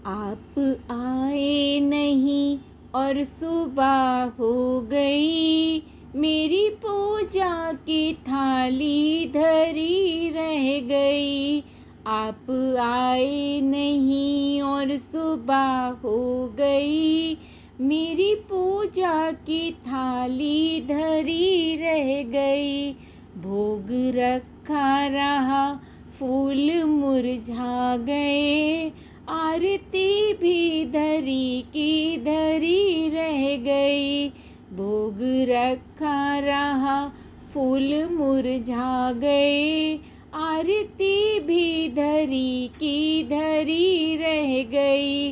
आप आए नहीं और सुबह हो गई, मेरी पूजा की थाली धरी रह गई। आप आए नहीं और सुबह हो गई, मेरी पूजा की थाली धरी रह गई। भोग रखा रहा, फूल मुरझा गए, आरती भी धरी की धरी रह गई। भोग रखा रहा, फूल मुरझा गए, आरती भी धरी की धरी रह गई।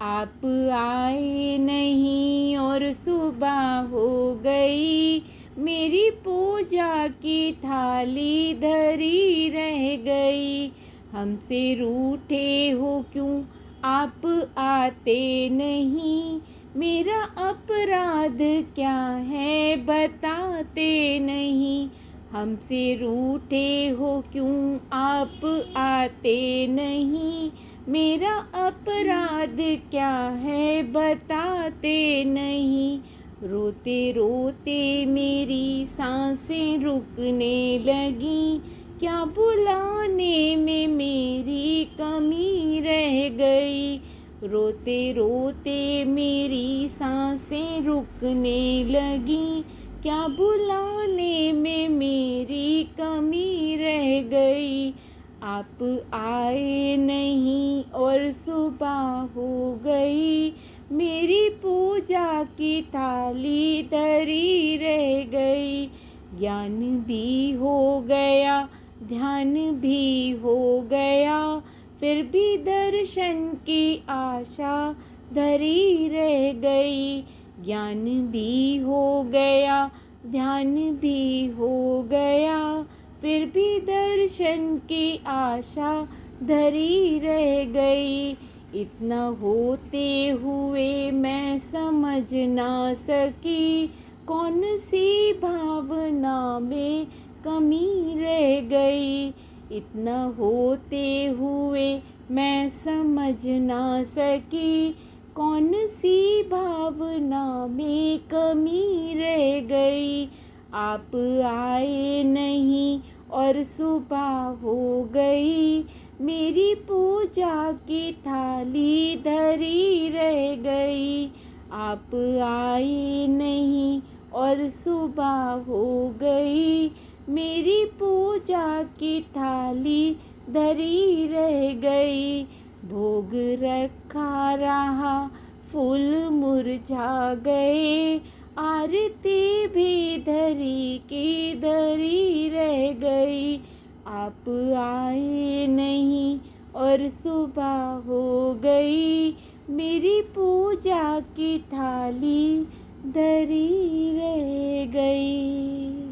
आप आए नहीं और सुबह हो गई, मेरी पूजा की थाली धरी रह गई। हमसे रूठे हो क्यों आप आते नहीं, मेरा अपराध क्या है बताते नहीं। हमसे रूठे हो क्यों आप आते नहीं, मेरा अपराध क्या है बताते नहीं। रोते रोते मेरी सांसें रुकने लगी, क्या बुलाने में मेरी कमी रह गई। रोते रोते मेरी सांसें रुकने लगी, क्या बुलाने में मेरी कमी रह गई। आप आए नहीं और सुबह हो गई, मेरी पूजा की थाली धरी रह गई। ज्ञान भी हो गया, ध्यान भी हो गया, फिर भी दर्शन की आशा धरी रह गई। ज्ञान भी हो गया, ध्यान भी हो गया, फिर भी दर्शन की आशा धरी रह गई। इतना होते हुए मैं समझ ना सकी, कौन सी भावना में कमी रह गई। इतना होते हुए मैं समझ ना सकी, कौन सी भावना में कमी रह गई। आप आए नहीं और सुबह हो गई, मेरी पूजा की थाली धरी रह गई। आप आए नहीं और सुबह हो गई, मेरी पूजा की थाली धरी रह गई। भोग रखा रहा, फूल मुरझा गए, आरती भी धरी की धरी रह गई। आप आए नहीं और सुबह हो गई, मेरी पूजा की थाली धरी रह गई।